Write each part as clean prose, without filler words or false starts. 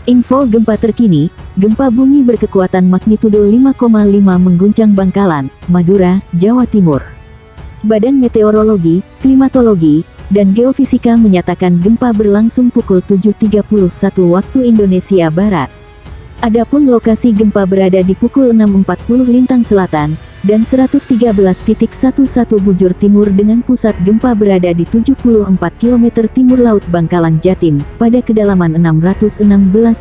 Info gempa terkini, gempa bumi berkekuatan magnitudo 5,5 mengguncang Bangkalan, Madura, Jawa Timur. Badan Meteorologi, Klimatologi, dan Geofisika menyatakan gempa berlangsung pukul 7.31 waktu Indonesia Barat. Adapun lokasi gempa berada di pukul 6.40 Lintang Selatan, dan 113.11 bujur timur dengan pusat gempa berada di 74 km timur laut Bangkalan Jatim, pada kedalaman 616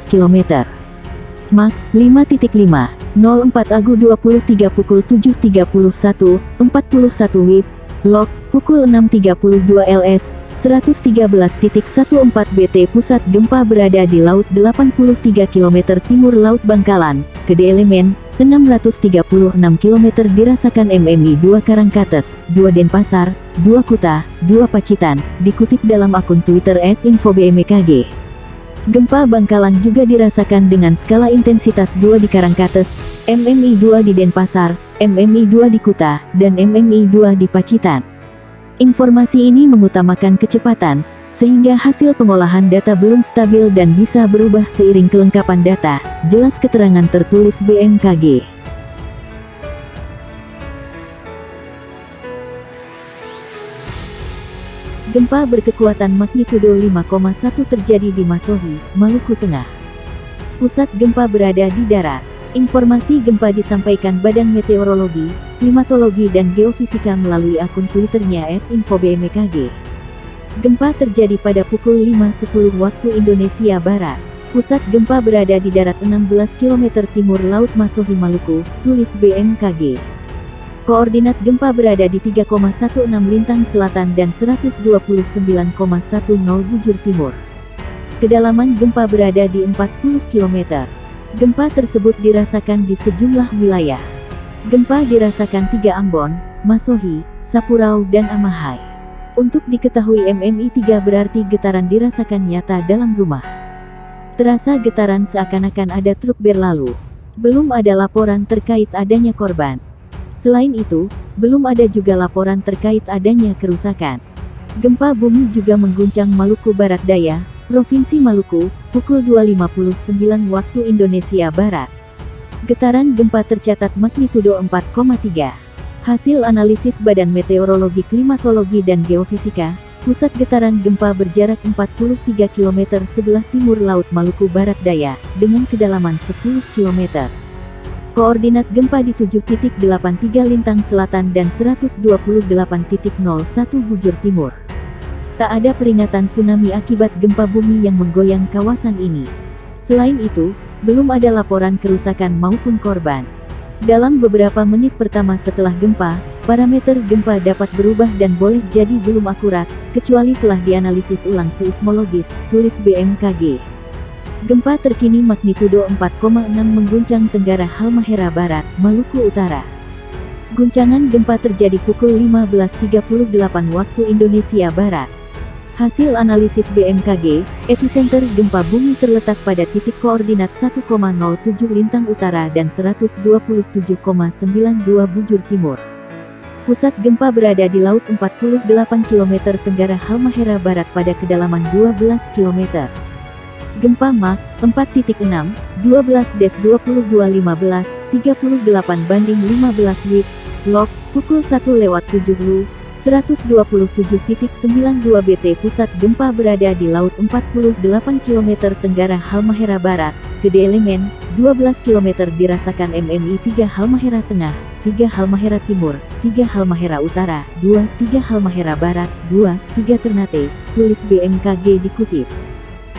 km. Mach 5.5, 04 Agu 23 pukul 7.31, 41 WIB, Log, pukul 6.32 LS, 113.14 BT. Pusat gempa berada di laut 83 km timur laut Bangkalan, kedalaman 636 km. Dirasakan MMI 2 Karangkates, 2 Denpasar, 2 Kuta, 2 Pacitan, dikutip dalam akun Twitter @infobmkg. Gempa Bangkalan juga dirasakan dengan skala intensitas 2 di Karangkates, MMI 2 di Denpasar, MMI 2 di Kuta, dan MMI 2 di Pacitan. Informasi ini mengutamakan kecepatan, sehingga hasil pengolahan data belum stabil dan bisa berubah seiring kelengkapan data, jelas keterangan tertulis BMKG. Gempa berkekuatan magnitudo 5,1 terjadi di Masohi, Maluku Tengah. Pusat gempa berada di darat. Informasi gempa disampaikan Badan Meteorologi, Klimatologi, dan Geofisika melalui akun Twitternya @infobmkg. Gempa terjadi pada pukul 5.10 waktu Indonesia Barat. Pusat gempa berada di darat 16 km timur laut Masohi, Maluku, tulis BMKG. Koordinat gempa berada di 3,16 Lintang Selatan dan 129,10 bujur timur. Kedalaman gempa berada di 40 km. Gempa tersebut dirasakan di sejumlah wilayah. Gempa dirasakan 3 Ambon, Masohi, Sapurau, dan Amahai. Untuk diketahui MMI 3 berarti getaran dirasakan nyata dalam rumah. Terasa getaran seakan-akan ada truk berlalu. Belum ada laporan terkait adanya korban. Selain itu, belum ada juga laporan terkait adanya kerusakan. Gempa bumi juga mengguncang Maluku Barat Daya, Provinsi Maluku, pukul 2.59 waktu Indonesia Barat. Getaran gempa tercatat magnitudo 4,3. Hasil analisis Badan Meteorologi, Klimatologi, dan Geofisika, pusat getaran gempa berjarak 43 km sebelah timur laut Maluku Barat Daya, dengan kedalaman 10 km. Koordinat gempa di 7.83 Lintang Selatan dan 128.01 bujur timur. Tak ada peringatan tsunami akibat gempa bumi yang menggoyang kawasan ini. Selain itu, belum ada laporan kerusakan maupun korban. Dalam beberapa menit pertama setelah gempa, parameter gempa dapat berubah dan boleh jadi belum akurat, kecuali telah dianalisis ulang seismologis, tulis BMKG. Gempa terkini magnitudo 4,6 mengguncang Tenggara Halmahera Barat, Maluku Utara. Guncangan gempa terjadi pukul 15.38 waktu Indonesia Barat. Hasil analisis BMKG, epicenter gempa bumi terletak pada titik koordinat 1,07 Lintang Utara dan 127,92 bujur timur. Pusat gempa berada di laut 48 km Tenggara Halmahera Barat pada kedalaman 12 km. Gempa Mach 4.6, 12-22.15, 38 banding 15 WIB, Log, pukul 1:07 LU, 127.92 BT. Pusat gempa berada di laut 48 km Tenggara Halmahera Barat, kedalaman 12 km. Dirasakan MMI 3 Halmahera Tengah, 3 Halmahera Timur, 3 Halmahera Utara, 2, 3 Halmahera Barat, 2, 3 Ternate, tulis BMKG dikutip.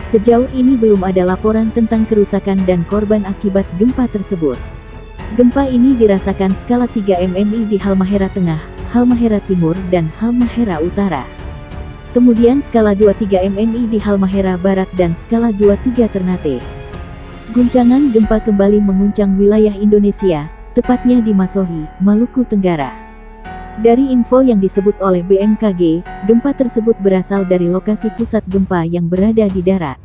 Sejauh ini belum ada laporan tentang kerusakan dan korban akibat gempa tersebut. Gempa ini dirasakan skala 3 MMI di Halmahera Tengah, Halmahera Timur, dan Halmahera Utara. Kemudian skala 2-3 MMI di Halmahera Barat dan skala 2-3 Ternate. Guncangan gempa kembali menguncang wilayah Indonesia, tepatnya di Masohi, Maluku Tenggara. Dari info yang disebut oleh BMKG, gempa tersebut berasal dari lokasi pusat gempa yang berada di darat.